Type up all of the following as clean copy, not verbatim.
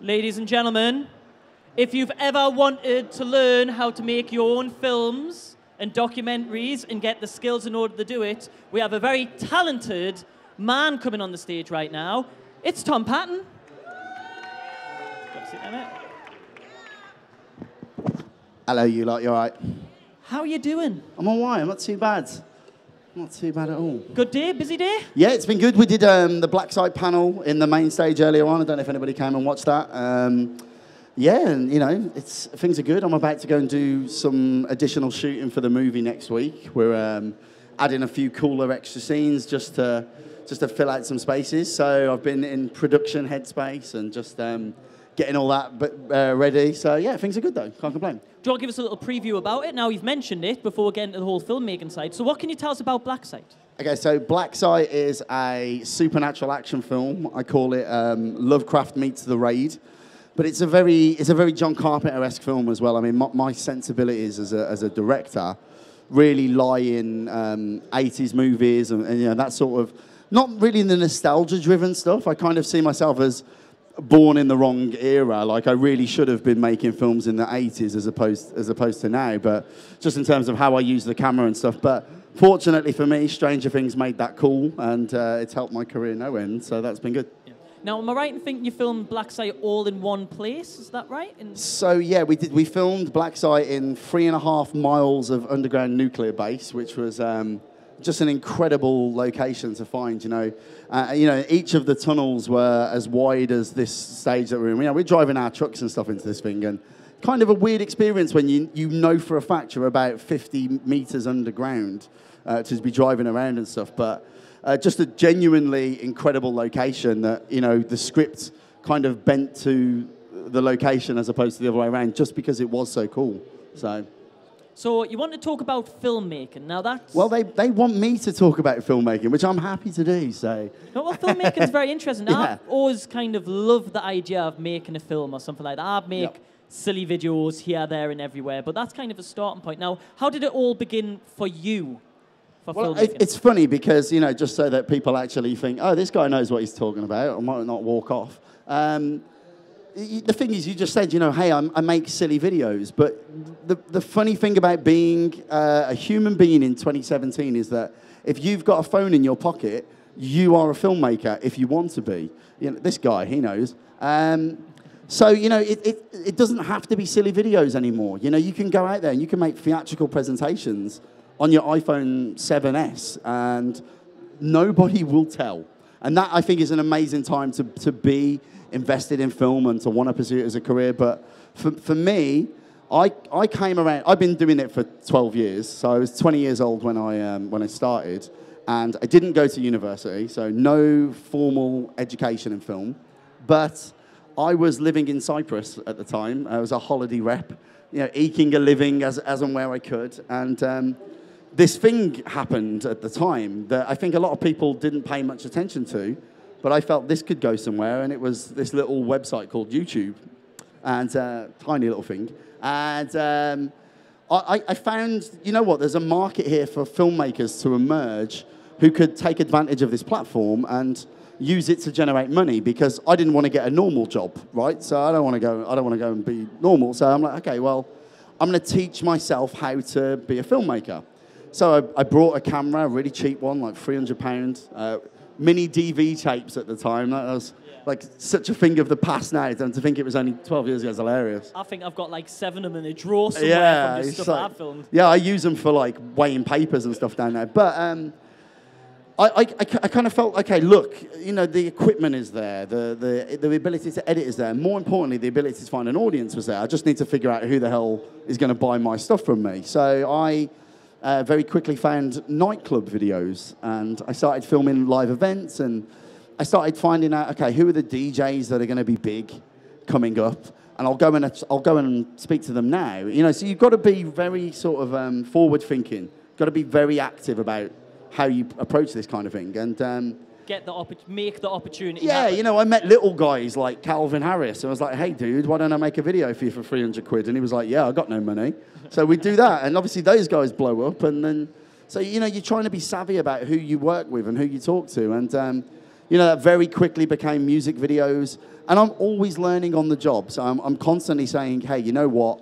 Ladies and gentlemen, if you've ever wanted to learn how to make your own films and documentaries and get the skills in order to do it, we have a very talented man coming on the stage right now. It's Tom Paton. Hello, you lot. You all right? How are you doing? I'm all right. I'm not too bad. Not too bad at all. Good day? Busy day? Yeah, it's been good. We did the Black Site panel in the main stage earlier on. I don't know if anybody came and watched that. Yeah, and, you know, things are good. I'm about to go and do some additional shooting for the movie next week. We're adding a few cooler extra scenes just to fill out some spaces. So I've been in production headspace and just getting all that ready. So, yeah, things are good, though. Can't complain. Do you want to give us a little preview about it? Now, you've mentioned it before we get into the whole filmmaking side. So what can you tell us about Black Site? Okay, so Black Site is a supernatural action film. I call it Lovecraft meets The Raid. But it's a very John Carpenter-esque film as well. I mean, my sensibilities as a director really lie in 80s movies and you know, that sort of, not really in the nostalgia-driven stuff. I kind of see myself as born in the wrong era. Like, I really should have been making films in the 80s as opposed to now. But just in terms of how I use the camera and stuff. But fortunately for me, Stranger Things made that cool, and it's helped my career no end. So that's been good. Now, am I right in thinking you filmed Black Site all in one place? Is that right? So, yeah, we filmed Black Site in 3.5 miles of underground nuclear base, which was just an incredible location to find, you know. Each of the tunnels were as wide as this stage that we're in. You know, we're driving our trucks and stuff into this thing, and kind of a weird experience when you know for a fact you're about 50 meters underground to be driving around and stuff, but... just a genuinely incredible location that, you know, the script kind of bent to the location as opposed to the other way around just because it was so cool. So you want to talk about filmmaking. Now that's... Well, they want me to talk about filmmaking, which I'm happy to do, so... No, well, filmmaking is very interesting. Yeah. I've always kind of loved the idea of making a film or something like that. I'd make silly videos here, there, and everywhere, but that's kind of a starting point. Now, how did it all begin for you? Well, it's funny because, you know, just so that people actually think, oh, this guy knows what he's talking about, I might not walk off. The thing is, you just said, you know, hey, I make silly videos, but the funny thing about being a human being in 2017 is that if you've got a phone in your pocket, you are a filmmaker if you want to be. You know, this guy, he knows. So, you know, it doesn't have to be silly videos anymore. You know, you can go out there and you can make theatrical presentations on your iPhone 7S, and nobody will tell. And that, I think, is an amazing time to be invested in film and to want to pursue it as a career. But for me, I came around, I've been doing it for 12 years, so I was 20 years old when I started, and I didn't go to university, so no formal education in film, but I was living in Cyprus at the time. I was a holiday rep, you know, eking a living as and where I could, and this thing happened at the time that I think a lot of people didn't pay much attention to, but I felt this could go somewhere, and it was this little website called YouTube, and tiny little thing. And I found, you know what, there's a market here for filmmakers to emerge who could take advantage of this platform and use it to generate money, because I didn't want to get a normal job, right? So I don't want to go and be normal. So I'm like, okay, well, I'm going to teach myself how to be a filmmaker. So I brought a camera, a really cheap one, like £300, mini DV tapes at the time. That was like such a thing of the past now, and to think it was only 12 years ago is hilarious. I think I've got like 7 of them in a drawer somewhere from just stuff like, I've filmed. Yeah, I use them for like weighing papers and stuff down there. But I kind of felt, okay, look, you know, the equipment is there, the ability to edit is there. More importantly, the ability to find an audience was there. I just need to figure out who the hell is going to buy my stuff from me. So I very quickly found nightclub videos, and I started filming live events, and I started finding out, okay, who are the DJs that are going to be big coming up, and I'll go and speak to them now. You know, so you've got to be very sort of forward-thinking. Got to be very active about how you approach this kind of thing, and make the opportunity yeah, happen. you know, I met little guys like Calvin Harris, and I was like, hey, dude, why don't I make a video for you for 300 quid? And he was like, yeah, I got no money. So we do that, and obviously those guys blow up, and then, so, you know, you're trying to be savvy about who you work with and who you talk to, and, You know, that very quickly became music videos. And I'm always learning on the job. So I'm constantly saying, hey, you know what?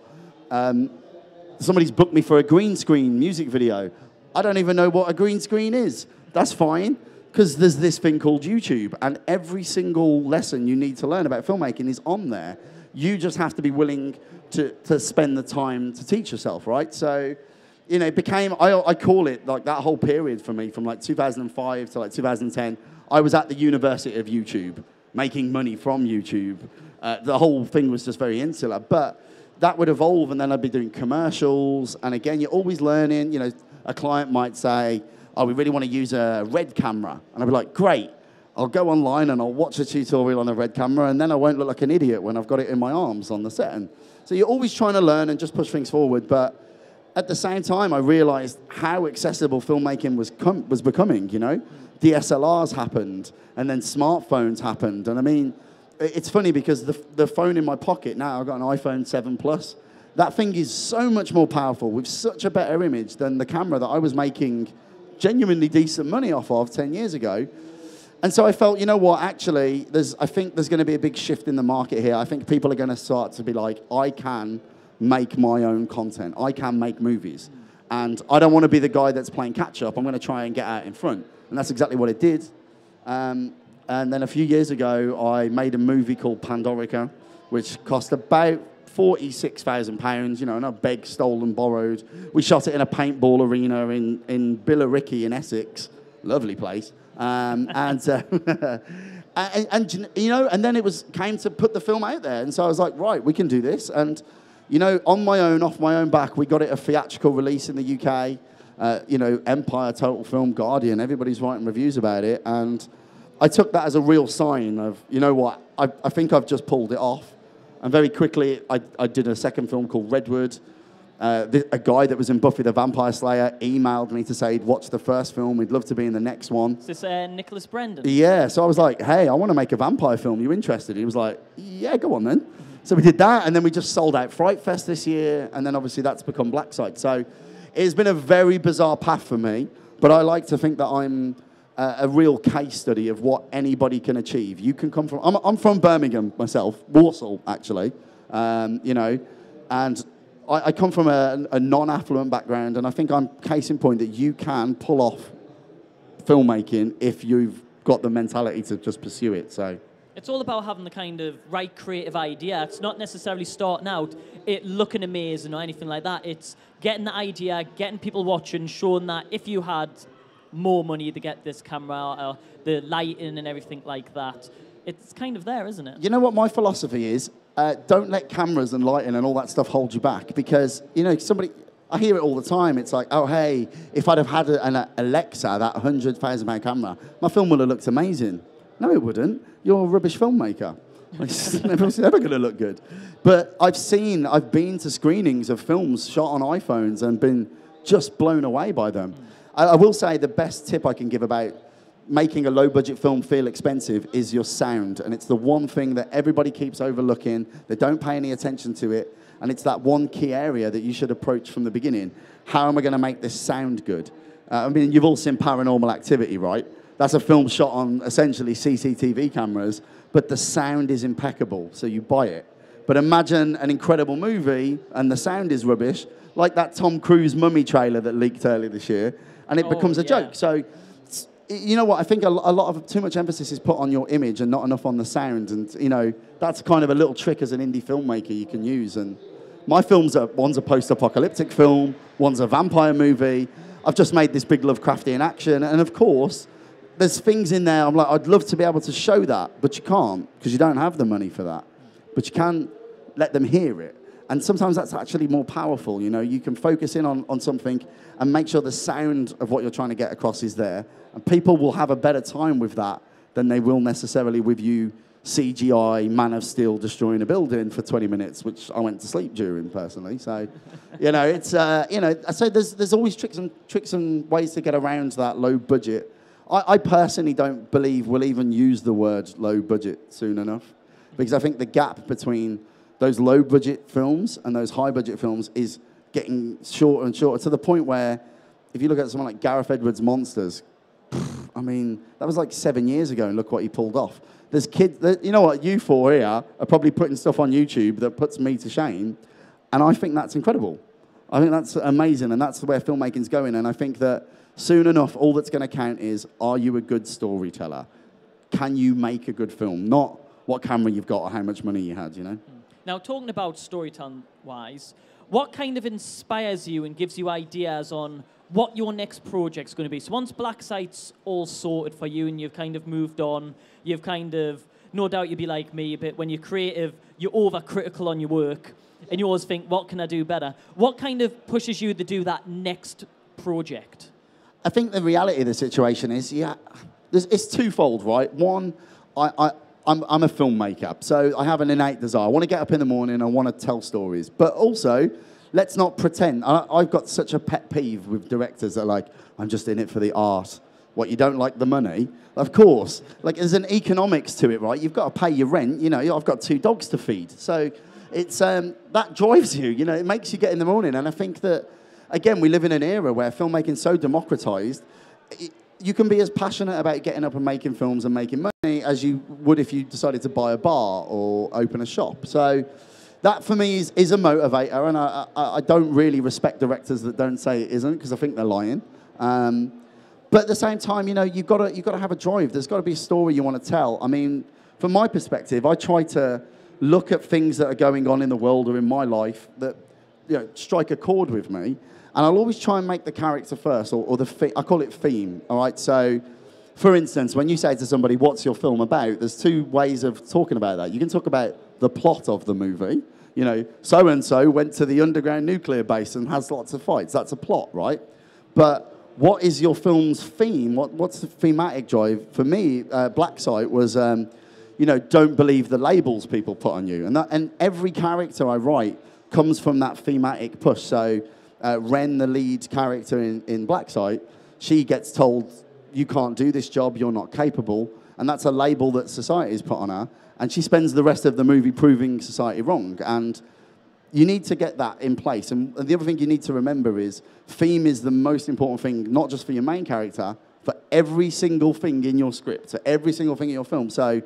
Somebody's booked me for a green screen music video. I don't even know what a green screen is. That's fine, because there's this thing called YouTube, and every single lesson you need to learn about filmmaking is on there. You just have to be willing to spend the time to teach yourself, right? So, you know, it became, I call it, like, that whole period for me, from like 2005 to like 2010, I was at the University of YouTube, making money from YouTube. The whole thing was just very insular, but that would evolve, and then I'd be doing commercials, and again, you're always learning. You know, a client might say, oh, we really want to use a red camera, and I'd be like, great, I'll go online and I'll watch a tutorial on a red camera, and then I won't look like an idiot when I've got it in my arms on the set. And so you're always trying to learn and just push things forward, but at the same time, I realized how accessible filmmaking was becoming, you know? DSLRs happened, and then smartphones happened, and I mean, it's funny because the phone in my pocket now, I've got an iPhone 7 Plus. That thing is so much more powerful with such a better image than the camera that I was making genuinely decent money off of 10 years ago. And so I felt, you know what, actually, I think there's going to be a big shift in the market here. I think people are going to start to be like, I can make my own content. I can make movies. And I don't want to be the guy that's playing catch-up. I'm going to try and get out in front. And that's exactly what it did. And then a few years ago, I made a movie called Pandorica, which cost about £46,000, you know, and I begged, stolen, borrowed. We shot it in a paintball arena in Billericay in Essex. Lovely place. And you know, and then came to put the film out there. And so I was like, right, we can do this. And, you know, on my own, off my own back, we got it a theatrical release in the UK. You know, Empire, Total Film, Guardian, everybody's writing reviews about it. And I took that as a real sign of, you know what, I think I've just pulled it off. And very quickly, I did a second film called Redwood. A guy that was in Buffy the Vampire Slayer emailed me to say he'd watched the first film, he'd love to be in the next one. Is this Nicholas Brendan? Yeah, so I was like, hey, I want to make a vampire film, you interested? He was like, yeah, go on then. So we did that, and then we just sold out Fright Fest this year, and then obviously that's become Black Site. So it's been a very bizarre path for me, but I like to think that I'm a real case study of what anybody can achieve. You can come from, I'm from Birmingham myself, Warsaw actually, you know, and I come from a non-affluent background, and I think I'm case in point that you can pull off filmmaking if you've got the mentality to just pursue it. So it's all about having the kind of right creative idea. It's not necessarily starting out it looking amazing or anything like that. It's getting the idea, getting people watching, showing that if you had more money to get this camera or the lighting and everything like that, it's kind of there, isn't it? You know what my philosophy is? Don't let cameras and lighting and all that stuff hold you back, because, you know, I hear it all the time. It's like, oh, hey, if I'd have had an Alexa, that £100,000 camera, my film would have looked amazing. No, it wouldn't. You're a rubbish filmmaker. It's never going to look good. But I've been to screenings of films shot on iPhones and been just blown away by them. I will say the best tip I can give about making a low-budget film feel expensive is your sound. And it's the one thing that everybody keeps overlooking. They don't pay any attention to it. And it's that one key area that you should approach from the beginning. How am I going to make this sound good? I mean, you've all seen Paranormal Activity, right? That's a film shot on essentially CCTV cameras, but the sound is impeccable, so you buy it. But imagine an incredible movie and the sound is rubbish, like that Tom Cruise Mummy trailer that leaked earlier this year, and it becomes a joke. So, you know what, I think a lot of too much emphasis is put on your image and not enough on the sound, and, you know, that's kind of a little trick as an indie filmmaker you can use. And my films one's a post-apocalyptic film, one's a vampire movie. I've just made this big Lovecraftian action, and of course, there's things in there, I'm like, I'd love to be able to show that, but you can't, because you don't have the money for that. But you can let them hear it. And sometimes that's actually more powerful, you know. You can focus in on something and make sure the sound of what you're trying to get across is there. And people will have a better time with that than they will necessarily with you CGI Man of Steel destroying a building for 20 minutes, which I went to sleep during, personally. So, you know, it's, you know, so there's always tricks and ways to get around that low budget. I personally don't believe we'll even use the word low budget soon enough, because I think the gap between those low budget films and those high budget films is getting shorter and shorter, to the point where if you look at someone like Gareth Edwards' Monsters, I mean, that was like 7 years ago, and look what he pulled off. There's kids, you know what, you four here are probably putting stuff on YouTube that puts me to shame, and I think that's incredible. I think that's amazing, and that's where filmmaking's going, and I think that soon enough, all that's going to count is, are you a good storyteller? Can you make a good film? Not what camera you've got or how much money you had, you know? Now, talking about storytelling-wise, what kind of inspires you and gives you ideas on what your next project's going to be? So once Black Site's all sorted for you and you've kind of moved on, you've kind of, no doubt you'd be like me a bit, when you're creative, you're overcritical on your work, and you always think, what can I do better? What kind of pushes you to do that next project? I think the reality of the situation is, it's twofold, right? One, I'm a filmmaker, so I have an innate desire. I want to get up in the morning, I want to tell stories. But also, let's not pretend. I've got such a pet peeve with directors that are like, I'm just in it for the art. What, you don't like the money? Of course. Like, there's an economics to it, right? You've got to pay your rent. You know, I've got 2 dogs to feed. So it's that drives you, you know, it makes you get in the morning. And I think that, again, we live in an era where filmmaking's so democratized, you can be as passionate about getting up and making films and making money as you would if you decided to buy a bar or open a shop. So that, for me, is a motivator, and I don't really respect directors that don't say it isn't, because I think they're lying. But at the same time, you know, you've got to have a drive. There's got to be a story you want to tell. I mean, from my perspective, I try to look at things that are going on in the world or in my life that, you know, strike a chord with me. And I'll always try and make the character first, or I call it theme, all right? So, for instance, when you say to somebody, what's your film about? There's 2 ways of talking about that. You can talk about the plot of the movie. You know, so-and-so went to the underground nuclear base and has lots of fights. That's a plot, right? But what is your film's theme? What's the thematic drive? For me, Black Site was, you know, don't believe the labels people put on you. And every character I write comes from that thematic push. So Ren, the lead character in Black Site, she gets told, you can't do this job, you're not capable. And that's a label that society's put on her. And she spends the rest of the movie proving society wrong. And you need to get that in place. And the other thing you need to remember is theme is the most important thing, not just for your main character, for every single thing in your script, for every single thing in your film. So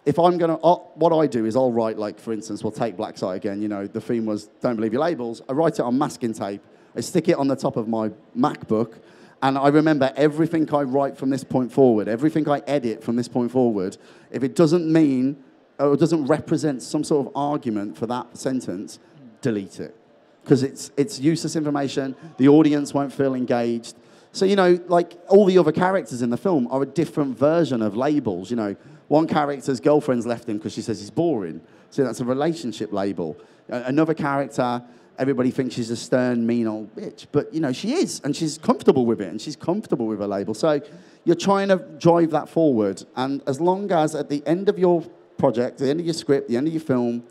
if I'm going to, what I do is I'll write, like, for instance, we'll take Black Site again. You know, the theme was don't believe your labels. I write it on masking tape. I stick it on the top of my MacBook. And I remember everything I write from this point forward, everything I edit from this point forward, if it doesn't mean or doesn't represent some sort of argument for that sentence, delete it. Because it's useless information. The audience won't feel engaged. So, you know, like all the other characters in the film are a different version of labels. You know, one character's girlfriend's left him because she says he's boring. So that's a relationship label. Another character, everybody thinks she's a stern, mean old bitch. But, you know, she is, and she's comfortable with it, and she's comfortable with her label. So you're trying to drive that forward. And as long as at the end of your project, the end of your script, the end of your film,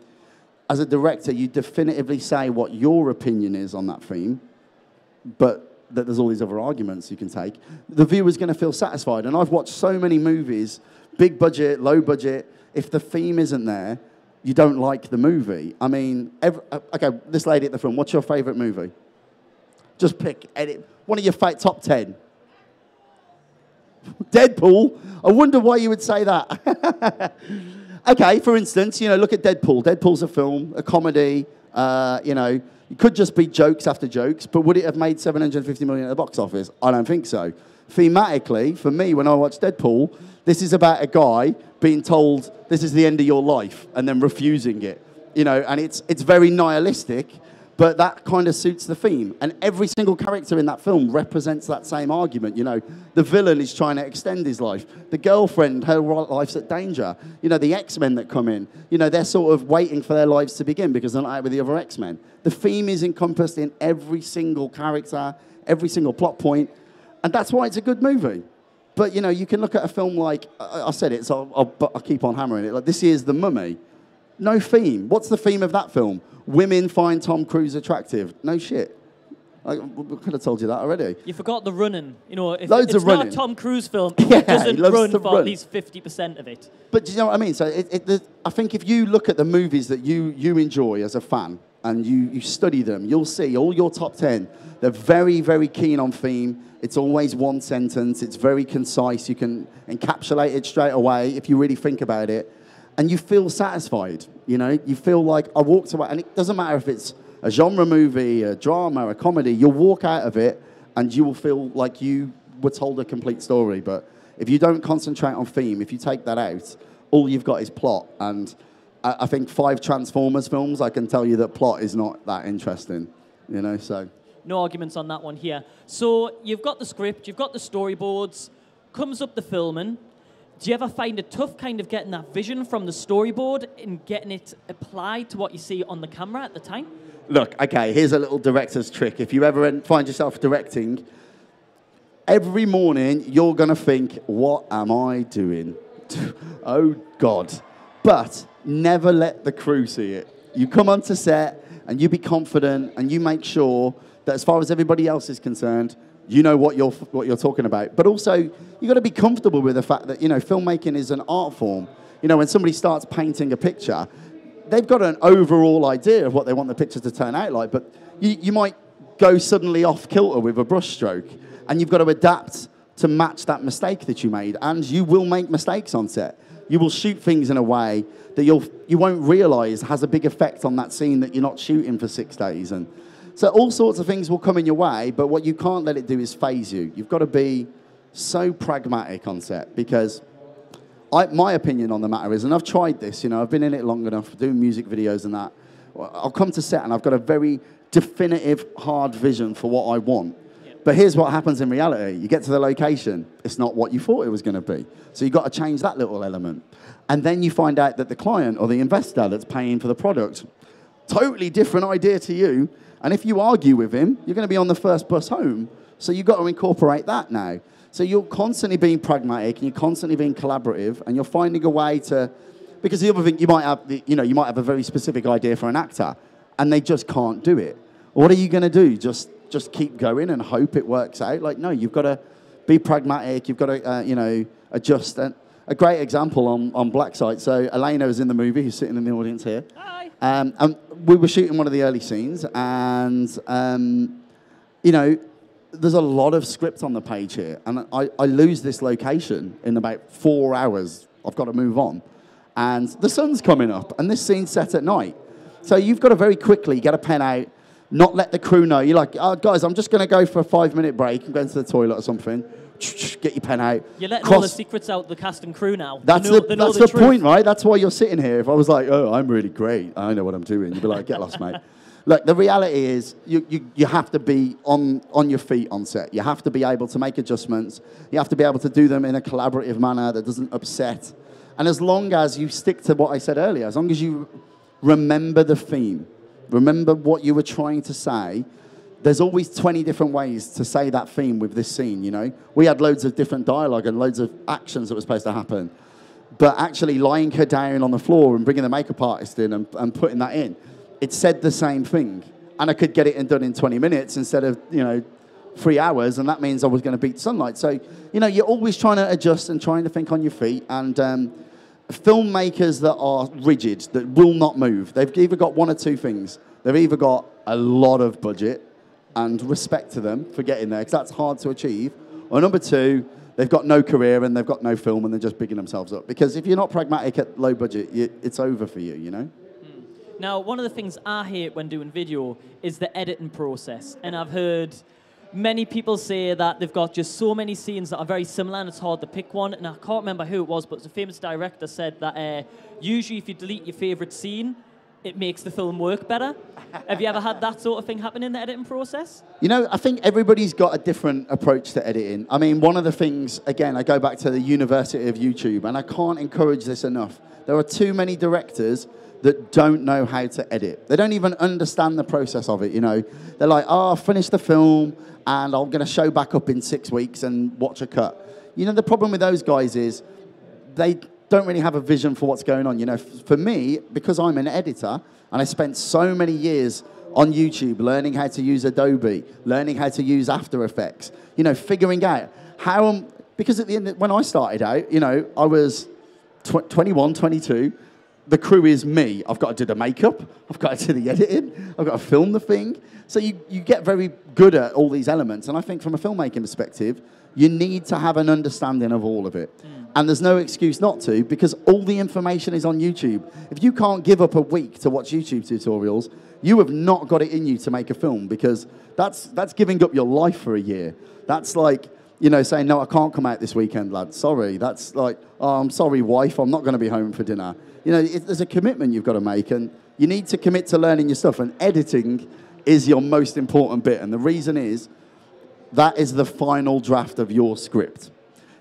as a director, you definitively say what your opinion is on that theme, but that there's all these other arguments you can take, the viewer's going to feel satisfied. And I've watched so many movies, big budget, low budget, if the theme isn't there, you don't like the movie. I mean, okay, this lady at the front, what's your favourite movie? Just pick one of your top 10. Deadpool? I wonder why you would say that. Okay, for instance, you know, look at Deadpool. Deadpool's a film, a comedy, you know, it could just be jokes after jokes, but would it have made $750 million at the box office? I don't think so. Thematically, for me, when I watch Deadpool, this is about a guy being told this is the end of your life and then refusing it, you know, and it's very nihilistic, but that kind of suits the theme. And every single character in that film represents that same argument. You know, the villain is trying to extend his life. The girlfriend, her life's at danger. You know, the X-Men that come in, you know, they're sort of waiting for their lives to begin because they're not out with the other X-Men. The theme is encompassed in every single character, every single plot point, and that's why it's a good movie. But, you know, you can look at a film like, I said it, so I'll keep on hammering it, like this year's The Mummy. No theme. What's the theme of that film? Women find Tom Cruise attractive. No shit. I could have told you that already. You forgot the running. You know, if Loads it's of running. not a Tom Cruise film, it doesn't run for at least 50% of it. But do you know what I mean? So I think if you look at the movies that you enjoy as a fan, and you study them, you'll see all your top 10, they're very, very keen on theme. It's always one sentence. It's very concise. You can encapsulate it straight away if you really think about it. And you feel satisfied, you know? You feel like I walked away, and it doesn't matter if it's a genre movie, a drama, a comedy, you'll walk out of it and you will feel like you were told a complete story. But if you don't concentrate on theme, if you take that out, all you've got is plot. And I think 5 Transformers films, I can tell you that plot is not that interesting, you know, so. No arguments on that one here. So you've got the script, you've got the storyboards, comes up the filming. Do you ever find it tough kind of getting that vision from the storyboard and getting it applied to what you see on the camera at the time? Look, okay, here's a little director's trick. If you ever find yourself directing, every morning you're going to think, what am I doing? Oh, God. But never let the crew see it. You come onto set and you be confident and you make sure that as far as everybody else is concerned, you know what you're talking about. But also, you've got to be comfortable with the fact that, you know, filmmaking is an art form. You know, when somebody starts painting a picture, they've got an overall idea of what they want the picture to turn out like, but you might go suddenly off kilter with a brush stroke, and you've got to adapt to match that mistake that you made, and you will make mistakes on set. You will shoot things in a way that you won't realise has a big effect on that scene that you're not shooting for 6 days. And so all sorts of things will come in your way, but what you can't let it do is phase you. You've got to be so pragmatic on set, because my opinion on the matter is, and I've tried this, you know, I've been in it long enough, doing music videos and that, I'll come to set and I've got a very definitive, hard vision for what I want. Yep. But here's what happens in reality. You get to the location, it's not what you thought it was going to be. So you've got to change that little element. And then you find out that the client or the investor that's paying for the product, totally different idea to you. And if you argue with him, you're going to be on the first bus home. So you've got to incorporate that now. So you're constantly being pragmatic, and you're constantly being collaborative, and you're finding a way to, because the other thing, you might have a very specific idea for an actor, and they just can't do it. What are you going to do? Just keep going and hope it works out? Like, no, you've got to be pragmatic. You've got to, adjust. And a great example on Black Site. So Elena was in the movie, who's sitting in the audience here. Hi. And we were shooting one of the early scenes, and, there's a lot of script on the page here, and I lose this location in about 4 hours. I've got to move on. And the sun's coming up, and this scene's set at night. So you've got to very quickly get a pen out, not let the crew know. You're like, oh, guys, I'm just going to go for a 5-minute break and go into the toilet or something. Get your pen out. You're letting all the secrets out, the cast and crew now. That's the point, right? That's why you're sitting here. If I was like, oh, I'm really great, I know what I'm doing, you'd be like, get lost, mate. Look, the reality is you have to be on your feet on set. You have to be able to make adjustments. You have to be able to do them in a collaborative manner that doesn't upset. And as long as you stick to what I said earlier, as long as you remember the theme, remember what you were trying to say, there's always 20 different ways to say that theme with this scene, you know? We had loads of different dialogue and loads of actions that were supposed to happen. But actually lying her down on the floor and bringing the makeup artist in and putting that in, it said the same thing. And I could get it done in 20 minutes instead of, 3 hours, and that means I was going to beat sunlight. So, you're always trying to adjust and trying to think on your feet. And filmmakers that are rigid, that will not move, they've either got one or two things. They've either got a lot of budget, and respect to them for getting there, because that's hard to achieve. Or number two, they've got no career and they've got no film, and they're just bigging themselves up. Because if you're not pragmatic at low budget, it's over for you, you know? Now, one of the things I hate when doing video is the editing process. And I've heard many people say that they've got just so many scenes that are very similar and it's hard to pick one. And I can't remember who it was, but a famous director said that usually if you delete your favorite scene, it makes the film work better. Have you ever had that sort of thing happen in the editing process? I think everybody's got a different approach to editing. I mean, one of the things, again, I go back to the University of YouTube, and I can't encourage this enough. There are too many directors that don't know how to edit. They don't even understand the process of it, They're like, oh, I'll finish the film, and I'm going to show back up in 6 weeks and watch a cut. The problem with those guys is they don't really have a vision for what's going on. For me, because I'm an editor, and I spent so many years on YouTube learning how to use Adobe, learning how to use After Effects, figuring out because at the end, when I started out, I was 21, 22, the crew is me. I've got to do the makeup. I've got to do the editing. I've got to film the thing. So you get very good at all these elements. And I think from a filmmaking perspective, you need to have an understanding of all of it. And there's no excuse not to, because all the information is on YouTube. If you can't give up a week to watch YouTube tutorials, you have not got it in you to make a film, because that's giving up your life for a year. That's like, you know, saying, no, I can't come out this weekend, lad. Sorry. That's like, oh, I'm sorry, wife, I'm not going to be home for dinner. You know, there's a commitment you've got to make, and you need to commit to learning your stuff, and editing is your most important bit. And the reason is, that is the final draft of your script.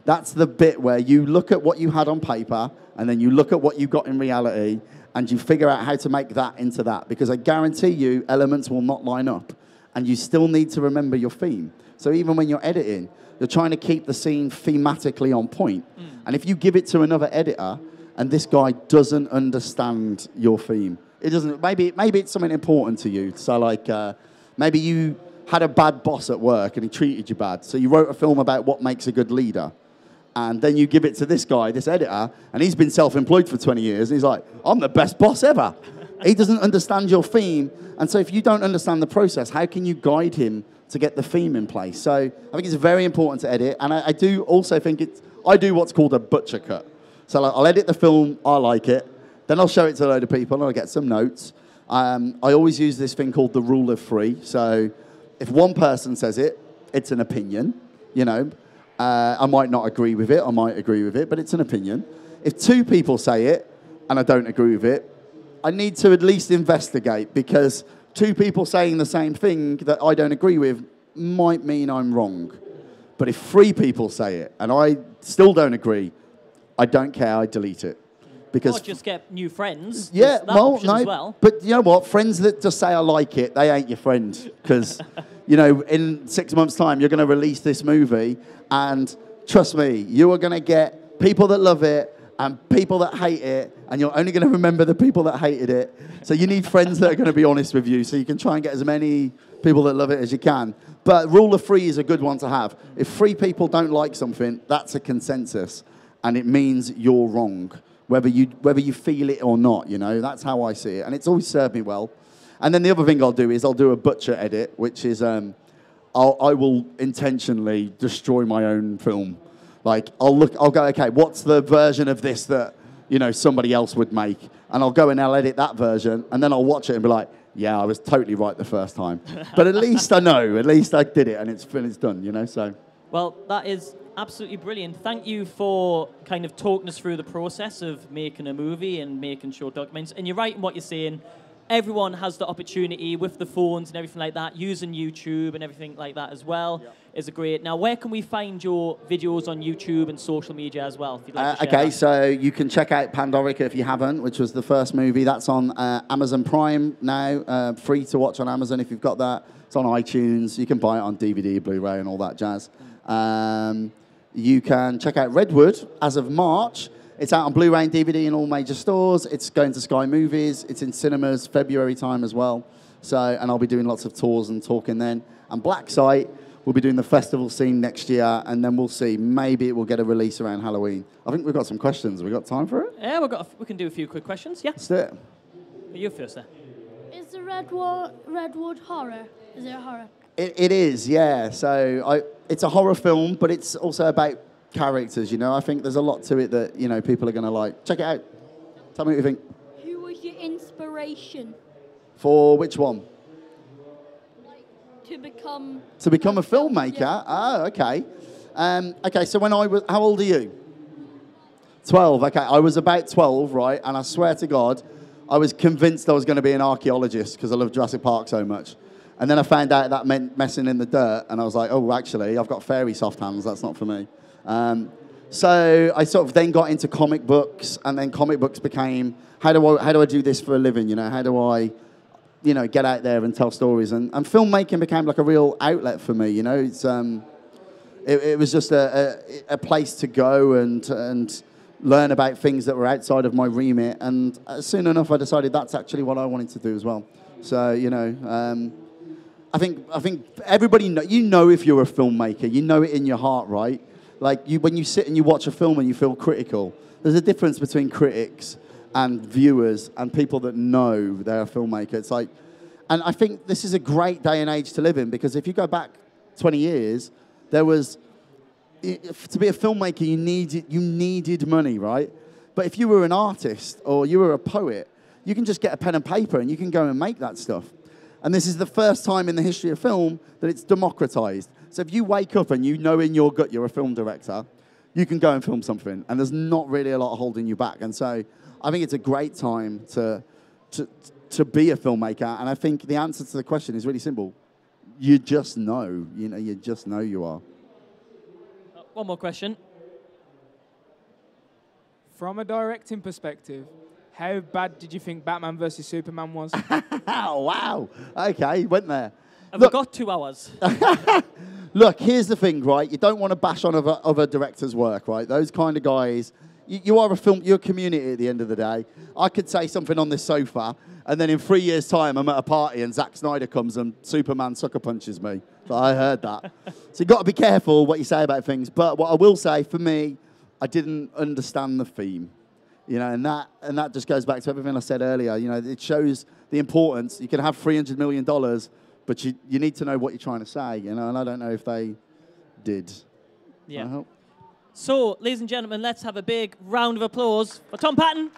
That's the bit where you look at what you had on paper, and then you look at what you got in reality, and you figure out how to make that into that. Because I guarantee you, elements will not line up, and you still need to remember your theme. So even when you're editing, you're trying to keep the scene thematically on point. And if you give it to another editor, and this guy doesn't understand your theme, it doesn't. Maybe it's something important to you. So like, maybe you had a bad boss at work and he treated you bad. So you wrote a film about what makes a good leader. And then you give it to this guy, this editor, and he's been self-employed for 20 years. And he's like, I'm the best boss ever. He doesn't understand your theme. And so if you don't understand the process, how can you guide him to get the theme in place? So I think it's very important to edit. And I do also think I do what's called a butcher cut. So like, I'll edit the film, I like it. Then I'll show it to a load of people and I'll get some notes. I always use this thing called the rule of three. So if one person says it, it's an opinion, you know. I might not agree with it, I might agree with it, but it's an opinion. If two people say it and I don't agree with it, I need to at least investigate, because two people saying the same thing that I don't agree with might mean I'm wrong. But if three people say it and I still don't agree, I don't care, I delete it. Because or just get new friends. Yeah, well, no, as well. But you know what? Friends that just say I like it, they ain't your friend. Because, you know, in 6 months' time, you're going to release this movie, and trust me, you are going to get people that love it and people that hate it, and you're only going to remember the people that hated it. So you need friends that are going to be honest with you, so you can try and get as many people that love it as you can. But rule of three is a good one to have. If three people don't like something, that's a consensus, and it means you're wrong. Whether you feel it or not, you know, that's how I see it. And it's always served me well. And then the other thing I'll do is I'll do a butcher edit, which is I will intentionally destroy my own film. Like, I'll go, okay, what's the version of this that, you know, somebody else would make? And I'll go and I'll edit that version, and then I'll watch it and be like, yeah, I was totally right the first time. But at least I know, at least I did it, and it's done, you know, so. Well, that is absolutely brilliant. Thank you for kind of talking us through the process of making a movie and making short documents. And you're right in what you're saying. Everyone has the opportunity with the phones and everything like that, using YouTube and everything like that as well, is a great. Now, where can we find your videos on YouTube and social media as well? If you'd like to share okay, that. so you can check out Pandorica if you haven't, which was the first movie. That's on Amazon Prime now, free to watch on Amazon if you've got that. It's on iTunes. You can buy it on DVD, Blu-ray, and all that jazz. You can check out Redwood as of March. It's out on Blu-ray and DVD in all major stores. It's going to Sky Movies. It's in cinemas February time as well. So, and I'll be doing lots of tours and talking then. And Black Site, we'll be doing the festival scene next year, and then we'll see. Maybe it will get a release around Halloween. I think we've got some questions. Have we got time for it? Yeah, we can do a few quick questions. Yeah. Let's do it. You first, sir. Is the Redwood horror? Is it a horror? It is, yeah. So it's a horror film, but it's also about characters, you know. I think there's a lot to it that, you know, people are going to like. Check it out. Tell me what you think. Who was your inspiration? For which one? Like, to become... To become a filmmaker? Yeah. Oh, okay. Okay, so when I was... How old are you? 12. Okay, I was about 12, right? And I swear to God, I was convinced I was going to be an archaeologist because I love Jurassic Park so much. And then I found out that meant messing in the dirt, and I was like, oh, actually, I've got fairy soft hands. That's not for me. So I sort of then got into comic books, and then comic books became, how do I do this for a living? You know, how do I, you know, get out there and tell stories? And filmmaking became like a real outlet for me. You know, it's it was just a place to go and learn about things that were outside of my remit. And soon enough, I decided that's actually what I wanted to do as well. So, you know. I think everybody you know if you're a filmmaker, you know it in your heart, right? Like when you sit and you watch a film and you feel critical, there's a difference between critics and viewers and people that know they're a filmmaker. It's like, and I think this is a great day and age to live in, because if you go back 20 years, there was, to be a filmmaker, you needed money, right? But if you were an artist or you were a poet, you can just get a pen and paper and you can go and make that stuff. And this is the first time in the history of film that it's democratized. So if you wake up and you know in your gut you're a film director, you can go and film something, and there's not really a lot holding you back. And so I think it's a great time to be a filmmaker. And I think the answer to the question is really simple. You just know, you just know you are. One more question. From a directing perspective, how bad did you think Batman vs. Superman was? Oh, wow. Okay, went there. Have we got 2 hours? Look, here's the thing, right? You don't want to bash on other directors' work, right? Those kind of guys, you're a community at the end of the day. I could say something on this sofa, and then in 3 years' time, I'm at a party and Zack Snyder comes and Superman sucker punches me. So I heard that. So you've got to be careful what you say about things. But what I will say, for me, I didn't understand the theme. And that just goes back to everything I said earlier. It shows the importance. You can have $300 million, but you need to know what you're trying to say, and I don't know if they did. Yeah. So, ladies and gentlemen, let's have a big round of applause for Tom Paton.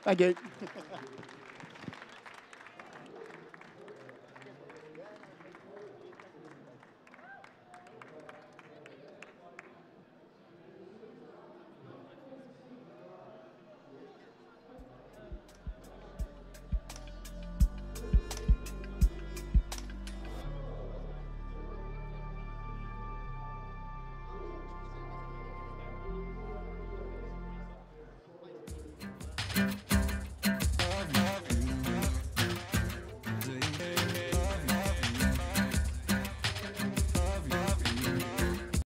Thank you.